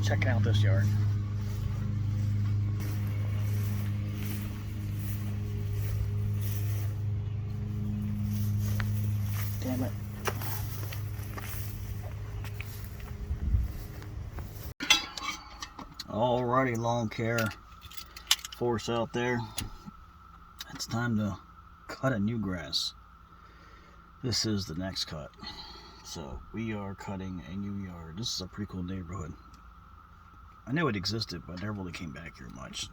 checking out this yard. Damn it. Alrighty, lawn care force out there. It's time to cut a new grass. This is the next cut. So we are cutting a new yard. This is a pretty cool neighborhood. I know it existed, but I never really came back here much.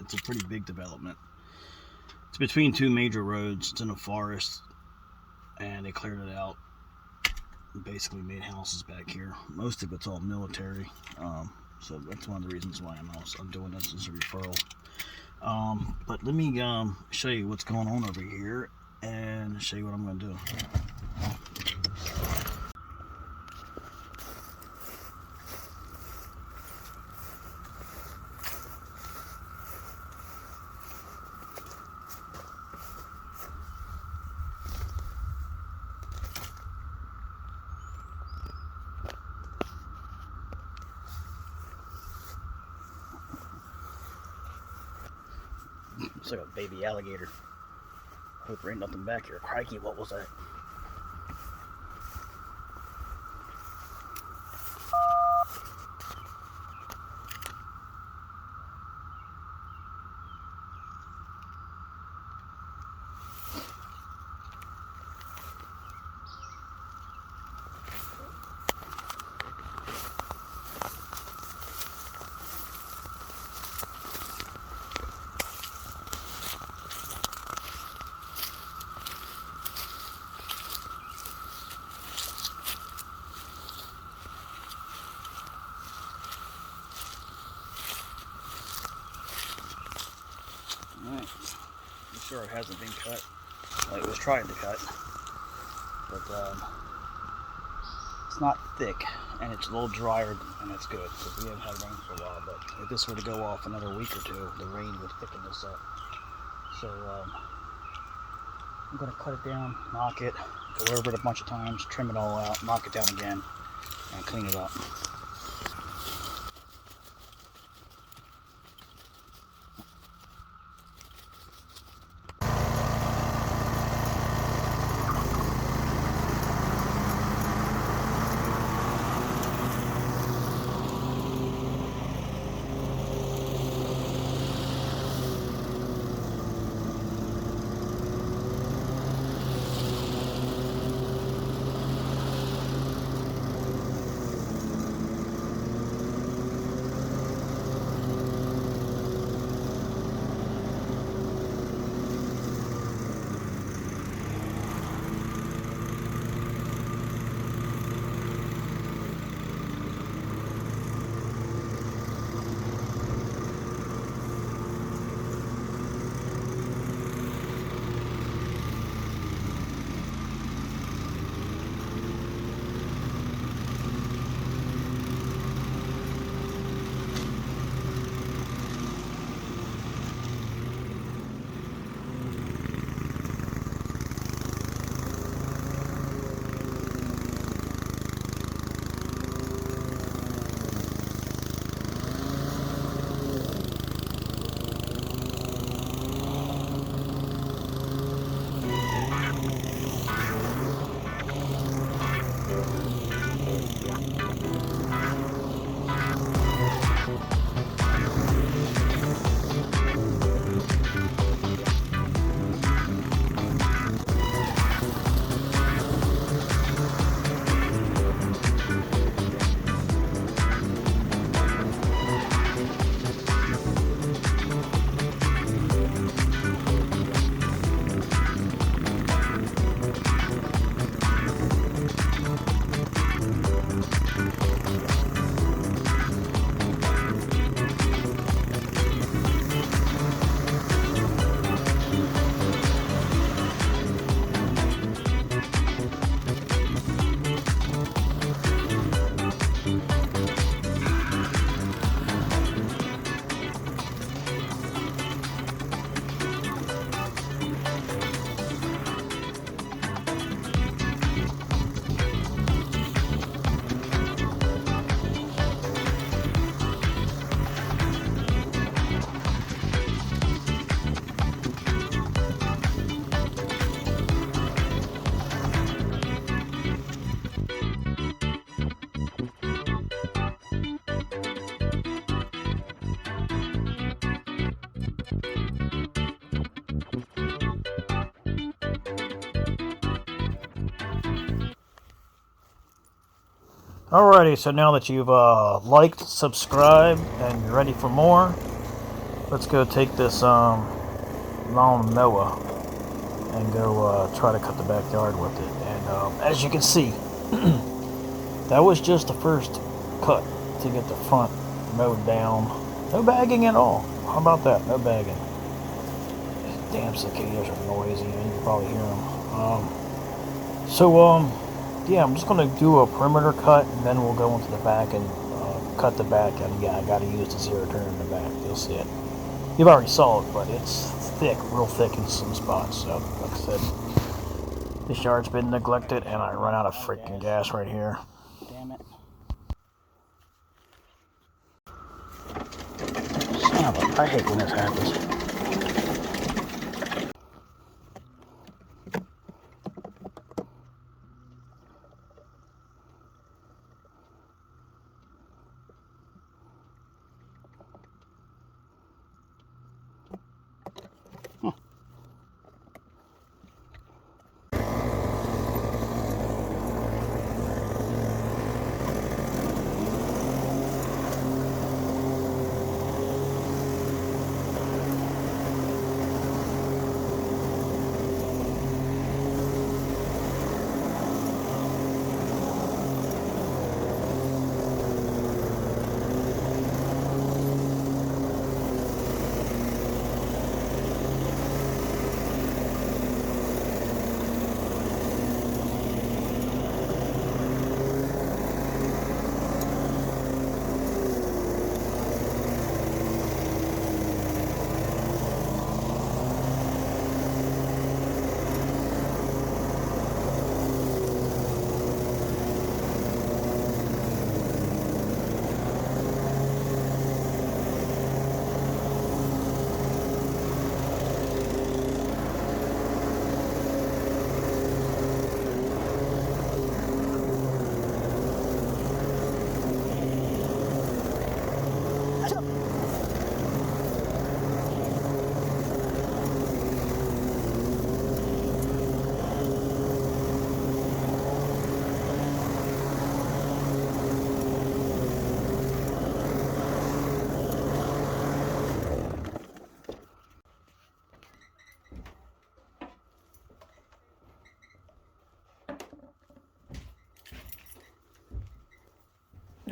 It's a pretty big development. It's between two major roads. It's in a forest, and they cleared it out and basically made houses back here. Most of it's all military, so that's one of the reasons why I'm doing this as a referral. But let me show you what's going on over here and show you what I'm going to do. It's like a baby alligator. Hope there ain't nothing back here. Crikey, what was that? Alright, I'm sure it hasn't been cut. Well, it was trying to cut, but it's not thick, and it's a little drier, and it's good, because we haven't had rain for a while. But if this were to go off another week or two, the rain would thicken this up. So I'm going to cut it down, knock it, go over it a bunch of times, trim it all out, knock it down again, and clean it up. Alrighty, so now that you've liked, subscribed, and you're ready for more, let's go take this lawn mower and go try to cut the backyard with it. And as you can see, that was just the first cut to get the front mowed down. No bagging at all. How about that? No bagging. These damn cicadas are noisy, and you can probably hear them. Yeah, I'm just going to do a perimeter cut, and then we'll go into the back and cut the back. And yeah, I got to use the zero turn in the back. You'll see it. You've already saw it, but it's thick, real thick in some spots. So, like I said, this yard's been neglected, and I run out of freaking gas right here. Damn it. Son of a, I hate when this happens.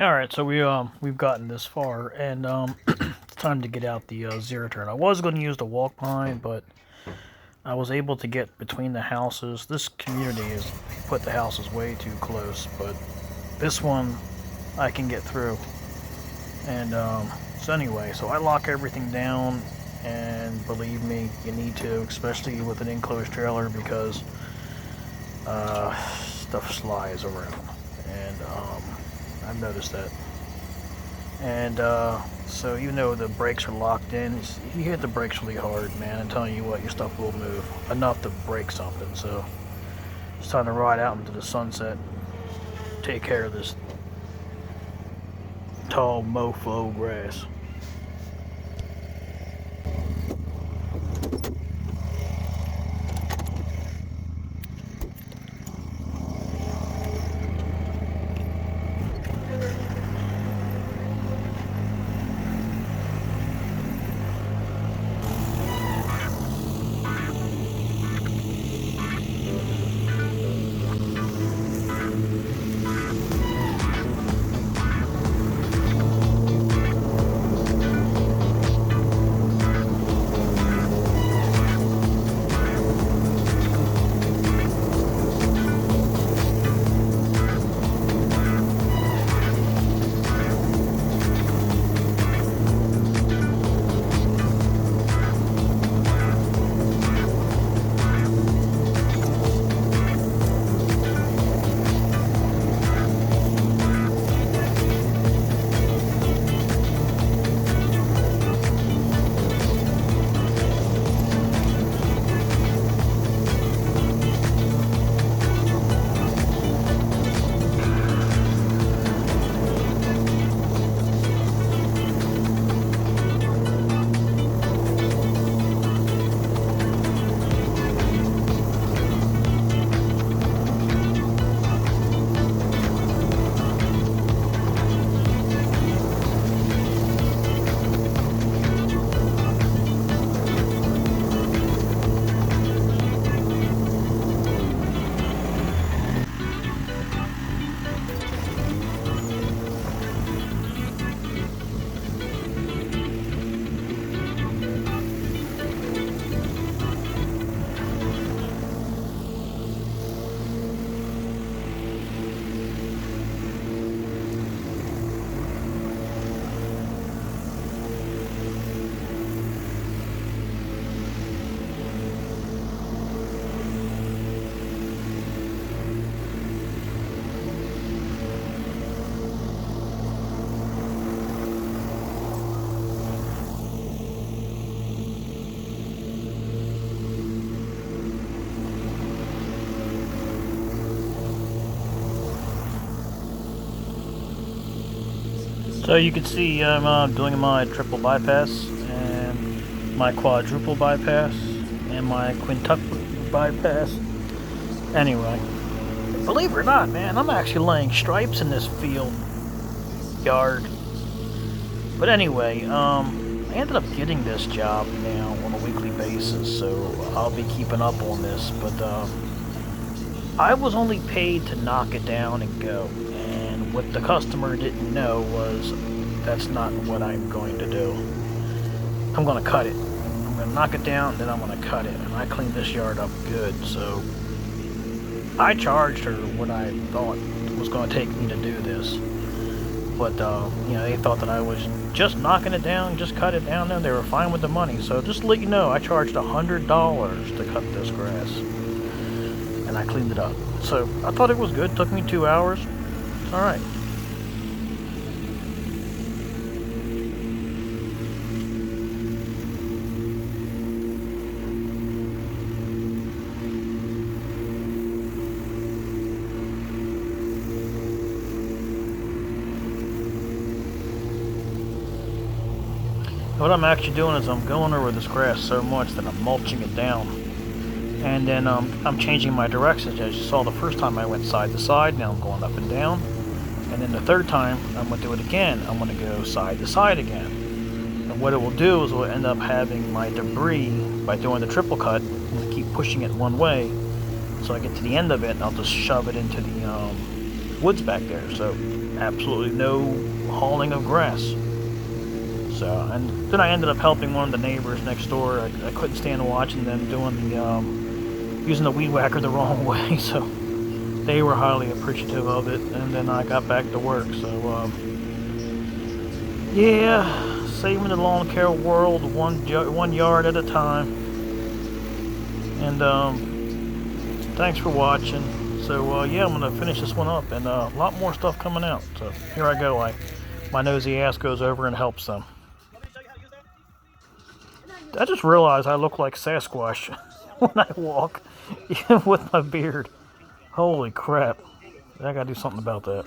All right, so we've gotten this far, and it's time to get out the zero turn. I was going to use the walk behind, but I was able to get between the houses. This community is put the houses way too close, but this one I can get through. And so anyway, so I lock everything down, and believe me, you need to, especially with an enclosed trailer, because stuff slides around, and I've noticed that. And so you know the brakes are locked in. If you hit the brakes really hard, man, I'm telling you what, your stuff will move enough to break something. So it's time to ride out into the sunset, take care of this tall mofo grass. So you can see I'm doing my triple bypass and my quadruple bypass and my quintuple bypass. Anyway, believe it or not, man, I'm actually laying stripes in this field yard. But anyway, I ended up getting this job now on a weekly basis, so I'll be keeping up on this. But I was only paid to knock it down and go. And what the customer didn't know was that's not what I'm going to do. I'm going to cut it. I'm going to knock it down, then I'm going to cut it. And I cleaned this yard up good, so I charged her what I thought was going to take me to do this. But, you know, they thought that I was just knocking it down, just cut it down there. They were fine with the money. So just to let you know, I charged $100 to cut this grass. And I cleaned it up. So I thought it was good. It took me 2 hours. It's all right. What I'm actually doing is I'm going over this grass so much that I'm mulching it down. And then I'm changing my directions. As you saw the first time I went side to side, now I'm going up and down. And then the third time I'm going to do it again. I'm going to go side to side again. And what it will do is we'll end up having my debris, by doing the triple cut, I'm going to keep pushing it one way. So I get to the end of it and I'll just shove it into the woods back there. So absolutely no hauling of grass. So, and then I ended up helping one of the neighbors next door. I couldn't stand watching them doing the using the weed whacker the wrong way, so they were highly appreciative of it. And then I got back to work. So yeah, saving the lawn care world one yard at a time. And thanks for watching. So yeah, I'm gonna finish this one up, and a lot more stuff coming out. So here I go. My nosy ass goes over and helps them. I just realized I look like Sasquatch when I walk, even with my beard. Holy crap. I gotta do something about that.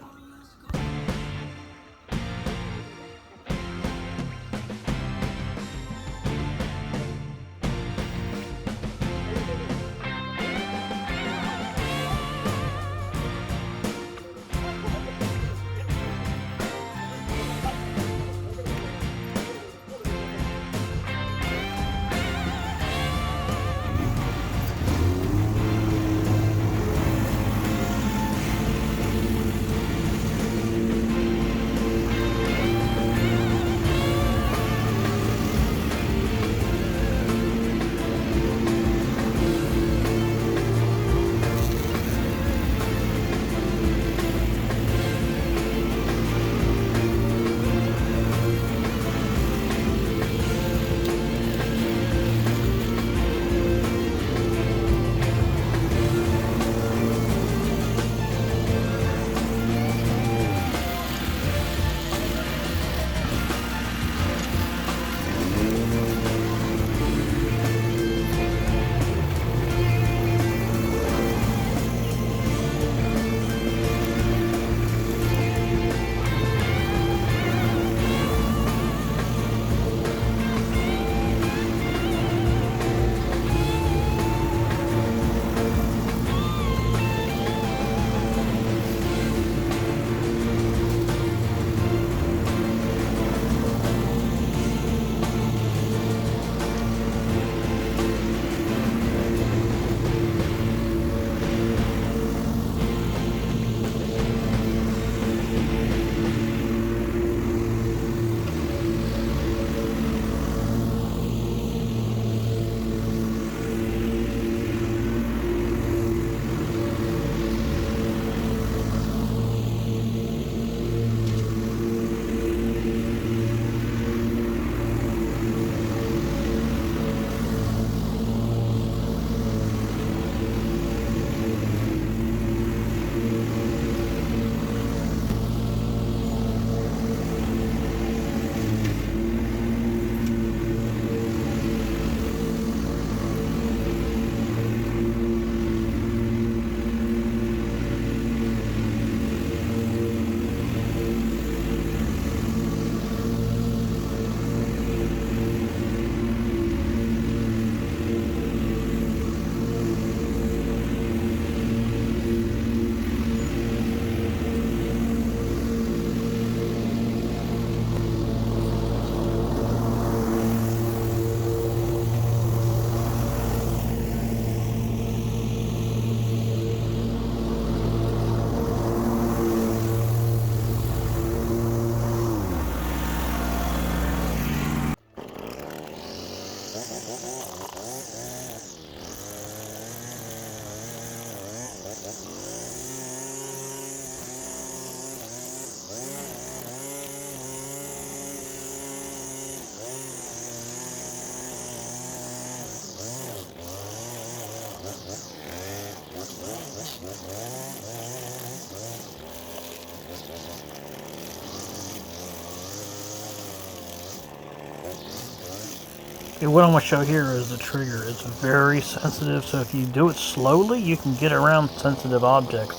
What I'm going to show here is the trigger. It's very sensitive, so if you do it slowly, you can get around sensitive objects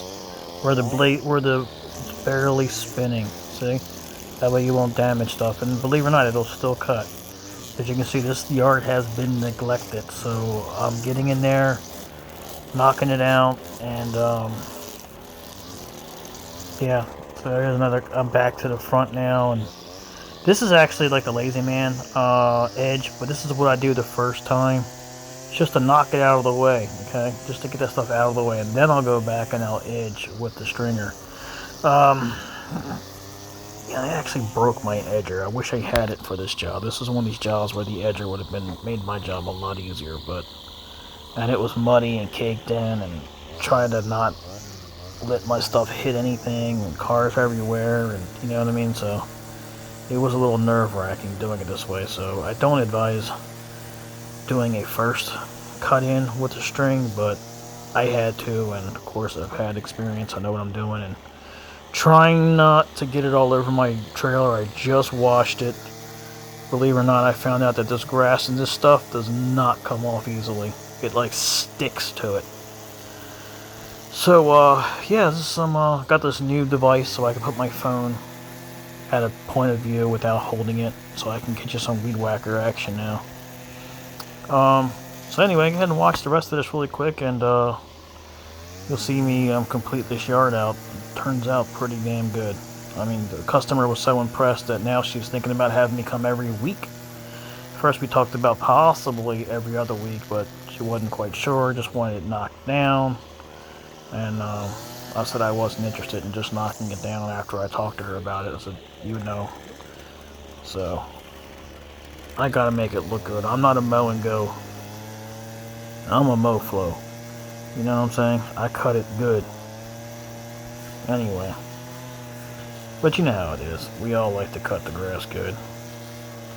where it's barely spinning. See? That way you won't damage stuff, and believe it or not, it'll still cut. As you can see, this yard has been neglected, so I'm getting in there, knocking it out, and yeah. So there's another. I'm back to the front now, and this is actually like the lazy man edge, but this is what I do the first time. It's just to knock it out of the way, okay? Just to get that stuff out of the way, and then I'll go back and I'll edge with the stringer. Yeah, I actually broke my edger. I wish I had it for this job. This is one of these jobs where the edger would have made my job a lot easier, and it was muddy and caked in, and trying to not let my stuff hit anything, and cars everywhere, and you know what I mean? So it was a little nerve-wracking doing it this way, so I don't advise doing a first cut-in with the string, but I had to, and of course I've had experience, I know what I'm doing, and trying not to get it all over my trailer. I just washed it. Believe it or not, I found out that this grass and this stuff does not come off easily. It like sticks to it. So yeah, got this new device so I can put my phone at a point of view without holding it, so I can get you some weed whacker action now. So anyway, go ahead and watch the rest of this really quick, and you'll see me complete this yard out. It turns out pretty damn good. I mean, the customer was so impressed that now she's thinking about having me come every week. First we talked about possibly every other week, but she wasn't quite sure, just wanted it knocked down. And I said I wasn't interested in just knocking it down after I talked to her about it. I said, you know. So, I gotta make it look good. I'm not a mow and go. I'm a mow flow. You know what I'm saying? I cut it good. Anyway. But you know how it is. We all like to cut the grass good.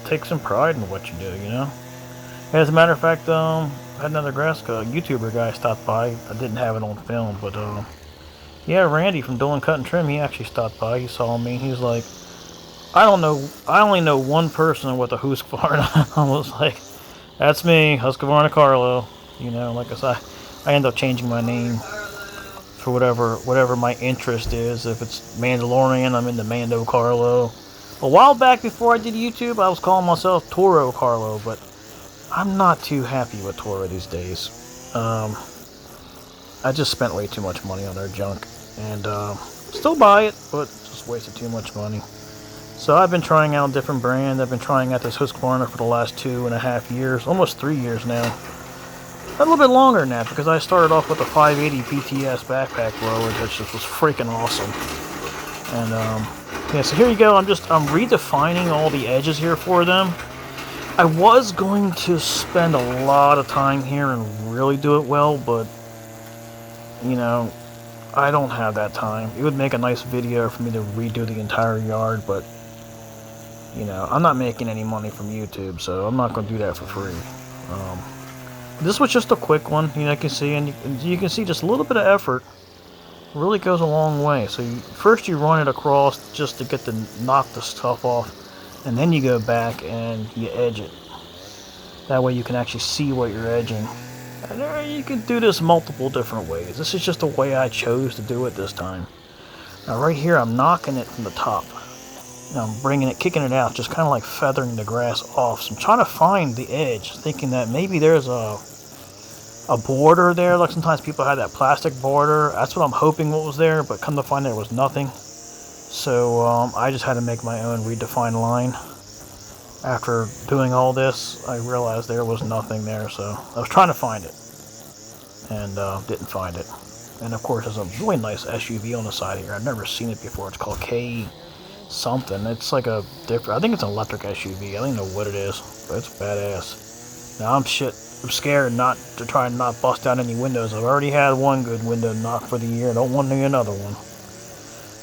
Take some pride in what you do, you know? As a matter of fact, I had another grass cut YouTuber guy stopped by. I didn't have it on film, but yeah, Randy from Dolan Cut and Trim, he actually stopped by. He saw me. He's like, I don't know. I only know one person with a Husqvarna. I was like, that's me, Husqvarna Carlo. You know, like I said, I end up changing my name for whatever my interest is. If it's Mandalorian, I'm into Mando Carlo. A while back before I did YouTube, I was calling myself Toro Carlo, but I'm not too happy with Toro these days. I just spent way too much money on their junk, and still buy it, but just wasted too much money. So I've been trying out a different brand. I've been trying out this Husqvarna for the last 2.5 years, almost 3 years now. A little bit longer than that, because I started off with a 580 PTS backpack blower, which just was freaking awesome. And yeah, so here you go. I'm redefining all the edges here for them. I was going to spend a lot of time here and really do it well, but you know, I don't have that time. It would make a nice video for me to redo the entire yard, but you know, I'm not making any money from YouTube, so I'm not going to do that for free. This was just a quick one, you know, you can see, and you can see just a little bit of effort really goes a long way. So first you run it across just to knock the stuff off, and then you go back and you edge it. That way you can actually see what you're edging. And you can do this multiple different ways. This is just the way I chose to do it this time. Now right here I'm knocking it from the top. Now I'm kicking it out, just kind of like feathering the grass off. So I'm trying to find the edge, thinking that maybe there's a border there. Like sometimes people have that plastic border. That's what I'm hoping what was there, but come to find there was nothing. So I just had to make my own redefined line. After doing all this, I realized there was nothing there, so I was trying to find it, and didn't find it. And of course, there's a really nice SUV on the side here. I've never seen it before. It's called K something. It's like I think it's an electric SUV. I don't even know what it is, but it's badass. Now I'm scared not to try and not bust out any windows. I've already had one good window knocked for the year. I don't want another one.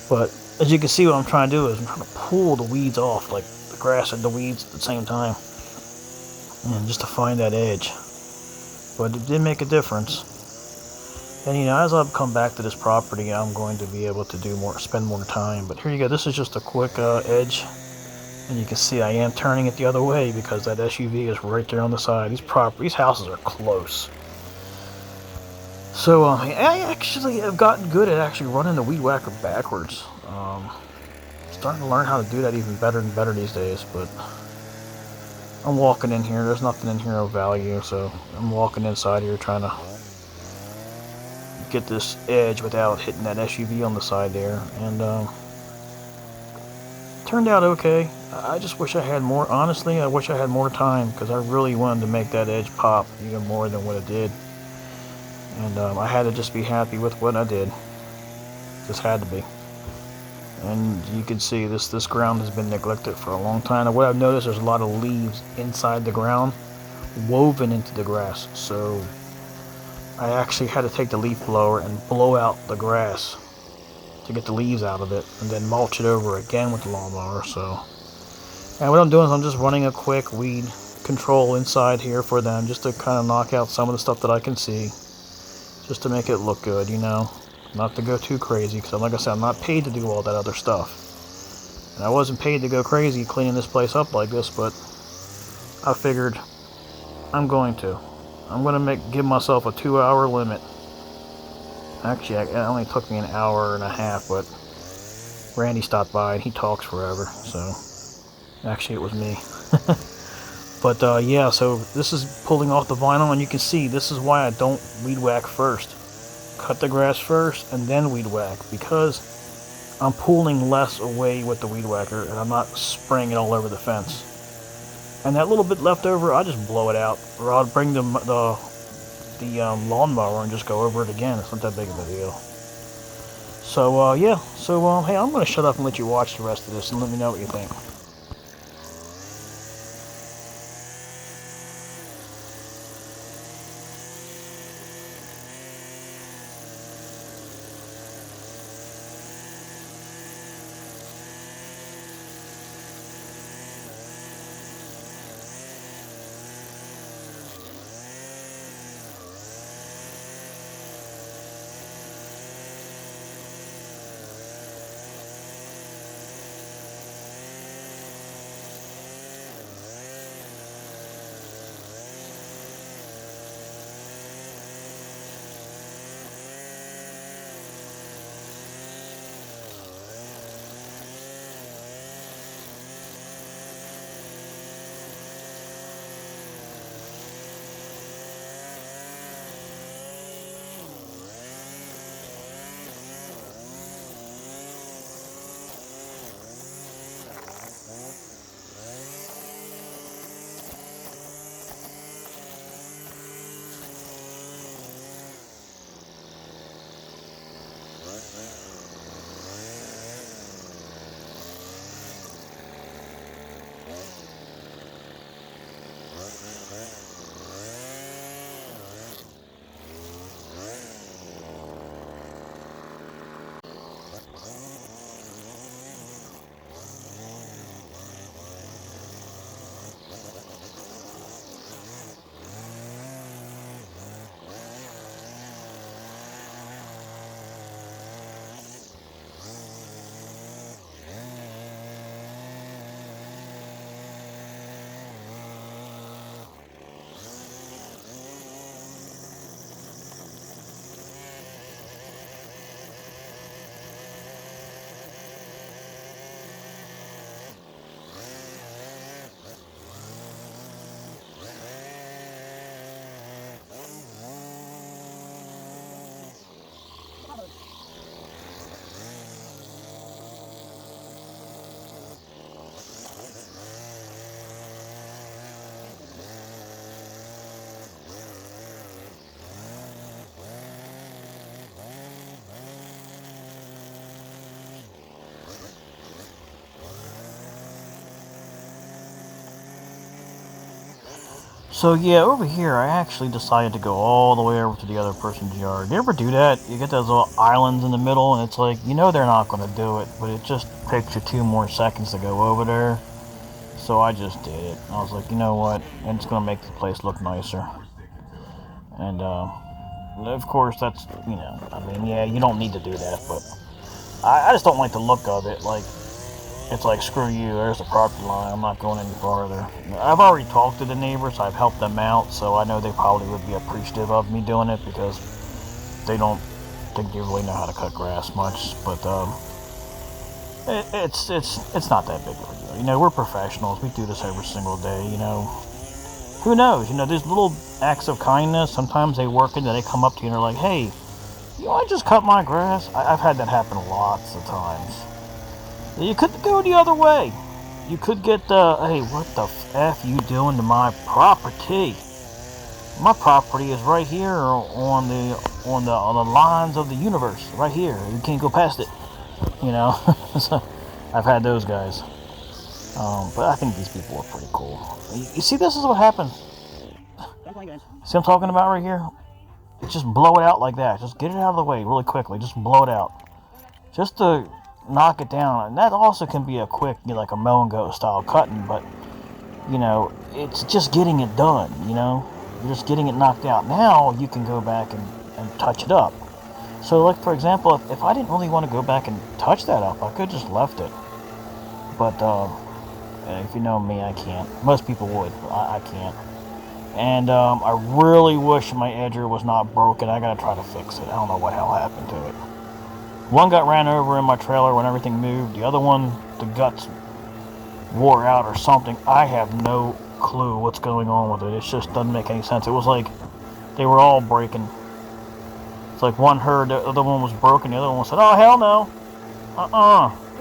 But as you can see, what I'm trying to do is I'm trying to pull the weeds off, like the grass and the weeds at the same time, and just to find that edge. But it did make a difference. And as I come back to this property, I'm going to be able to spend more time. But here you go. This is just a quick edge, and you can see I am turning it the other way because that SUV is right there on the side. These houses are close. So I actually have gotten good at actually running the weed whacker backwards. Starting to learn how to do that even better and better these days. But I'm walking in here. There's nothing in here of value, so I'm walking inside here trying to get this edge without hitting that SUV on the side there, and turned out okay. I just wish I had more. Honestly, I wish I had more time because I really wanted to make that edge pop even more than what it did, and I had to just be happy with what I did. Just had to be. And you can see this ground has been neglected for a long time. And what I've noticed, there's a lot of leaves inside the ground woven into the grass, so I actually had to take the leaf blower and blow out the grass to get the leaves out of it, and then mulch it over again with the lawnmower. So, and what I'm doing is I'm just running a quick weed control inside here for them, just to kind of knock out some of the stuff that I can see, just to make it look good, not to go too crazy, because like I said, I'm not paid to do all that other stuff, and I wasn't paid to go crazy cleaning this place up like this, but I figured I'm going to give myself a 2-hour limit. Actually, it only took me an hour and a half, but Randy stopped by and he talks forever, so actually it was me. But yeah, so this is pulling off the vinyl, and you can see this is why I don't weed whack first. Cut the grass first and then weed whack, because I'm pulling less away with the weed whacker and I'm not spraying it all over the fence. And that little bit left over, I just blow it out, or I'll bring the lawnmower and just go over it again. It's not that big of a deal. So yeah, so hey, I'm gonna shut up and let you watch the rest of this and let me know what you think. So yeah, over here I actually decided to go all the way over to the other person's yard. You ever do that? You get those little islands in the middle, and it's like, they're not going to do it, but it just takes you 2 more seconds to go over there. So I just did it. I was like, you know what? And it's going to make the place look nicer. And of course, that's, you know, I mean, yeah, you don't need to do that, but I just don't like the look of it. Like, it's like, screw you, there's the property line, I'm not going any farther. I've already talked to the neighbors, I've helped them out, so I know they probably would be appreciative of me doing it, because they don't think they really know how to cut grass much. But it's not that big of a deal. You know, we're professionals, we do this every single day, you know. Who knows, you know, these little acts of kindness, sometimes they work into, they come up to you and they're like, hey, you know, I just cut my grass. I've had that happen lots of times. You could go the other way. You could get the, hey, what the F you doing to my property? My property is right here on the lines of the universe, right here. You can't go past it, you know. So I've had those guys. But I think these people are pretty cool. You see, this is what happens. See what I'm talking about right here? Just blow it out like that. Just get it out of the way really quickly. Just blow it out. Just to knock it down. And that also can be a quick, you know, like a mow and go style cutting, but, you know, it's just getting it done, you know? You're just getting it knocked out. Now you can go back and touch it up. So, like, for example, if I didn't really want to go back and touch that up, I could just left it. But, if you know me, I can't. Most people would, but I can't. And I really wish my edger was not broken. I gotta try to fix it. I don't know what hell happened to it. One got ran over in my trailer when everything moved. The other one, the guts wore out or something. I have no clue what's going on with it. It just doesn't make any sense. It was like they were all breaking. It's like one heard the other one was broken. The other one said, oh, hell no.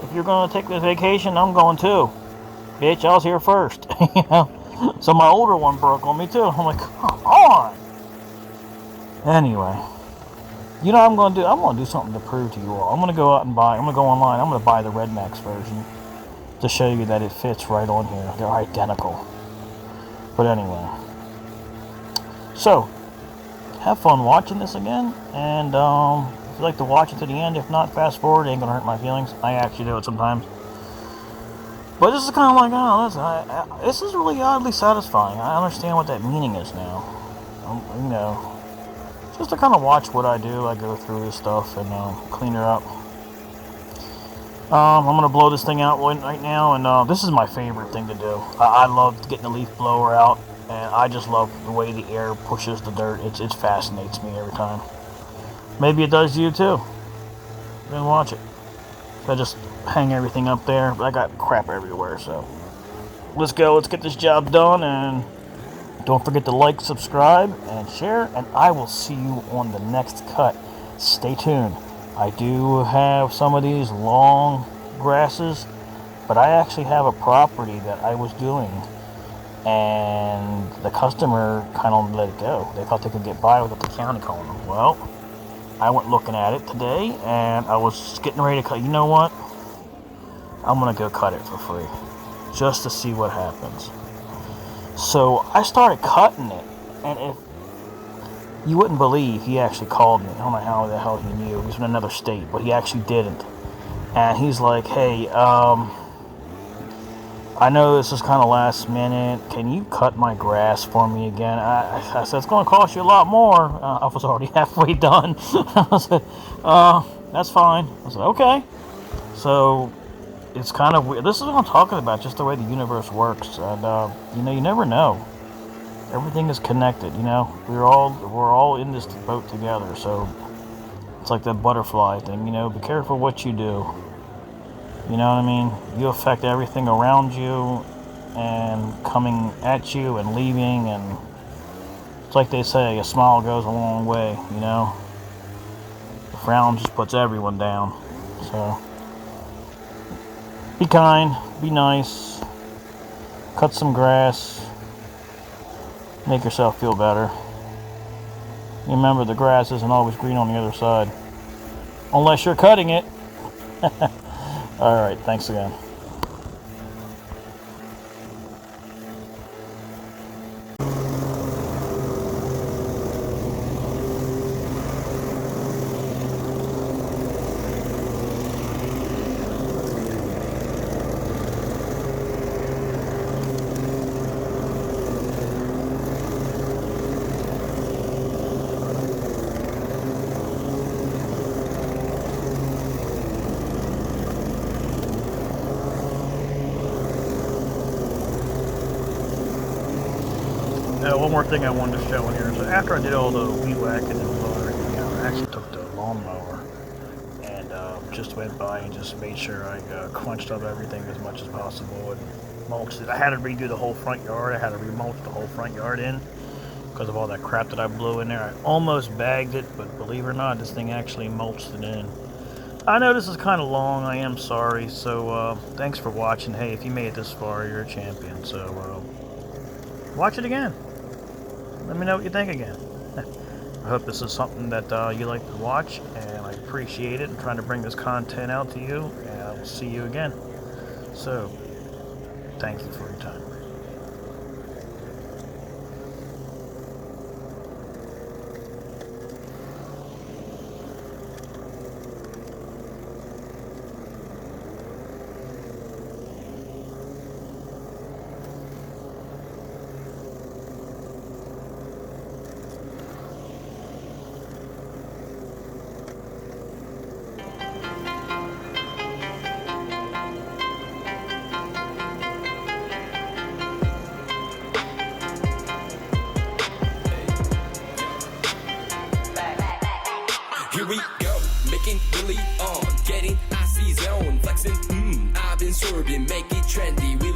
If you're going to take this vacation, I'm going too. Bitch, I was here first. You know? So my older one broke on me too. I'm like, come on. Anyway, you know what I'm going to do? I'm going to do something to prove to you all. I'm going to go out and buy, I'm going to go online. I'm going to buy the Red Max version to show you that it fits right on here. They're identical. But anyway. So, have fun watching this again. And if you'd like to watch it to the end, if not, fast forward. It ain't going to hurt my feelings. I actually do it sometimes. But this is kind of like, oh, this is really oddly satisfying. I understand what that meaning is now. You know, just to kind of watch what I do. I go through this stuff and clean her up. I'm going to blow this thing out right now, and this is my favorite thing to do. I love getting the leaf blower out, and I just love the way the air pushes the dirt. It fascinates me every time. Maybe it does you too. Then watch it. I just hang everything up there, but I got crap everywhere, so let's go. Let's get this job done, and don't forget to like, subscribe, and share, and I will see you on the next cut. Stay tuned. I do have some of these long grasses, but I actually have a property that I was doing, and the customer kind of let it go. They thought they could get by without the county calling them. Well, I went looking at it today, and I was getting ready to cut. You know what? I'm going to go cut it for free, just to see what happens. So I started cutting it, and if you wouldn't believe, he actually called me. I don't know how the hell he knew. He was in another state, but he actually didn't. And he's like, hey, I know this is kind of last minute. Can you cut my grass for me again? I said, it's going to cost you a lot more. I was already halfway done. I said, that's fine. I said, okay. So it's kind of weird. This is what I'm talking about, just the way the universe works. And, you know, you never know. Everything is connected, you know. We're all in this boat together. So it's like that butterfly thing, you know. Be careful what you do. You know what I mean? You affect everything around you and coming at you and leaving, and it's like they say, a smile goes a long way, you know? The frown just puts everyone down. So be kind, be nice, cut some grass, make yourself feel better. Remember, the grass isn't always green on the other side, unless you're cutting it. Alright, thanks again. more thing I wanted to show in here. So after I did all the weed whacking and blowing everything out, I actually took the lawnmower and just went by and just made sure I crunched up everything as much as possible and mulched it. I had to redo the whole front yard. I had to remulch the whole front yard in because of all that crap that I blew in there. I almost bagged it, but believe it or not, this thing actually mulched it in. I know this is kind of long. I am sorry. So thanks for watching. Hey, if you made it this far, you're a champion. So watch it again. Let me know what you think again. I hope this is something that you like to watch, and I appreciate it. I'm trying to bring this content out to you, and I will see you again. So, thank you for your time. Here we go, making really on, getting icy zone, flexing, I've been swerving, make it trendy, we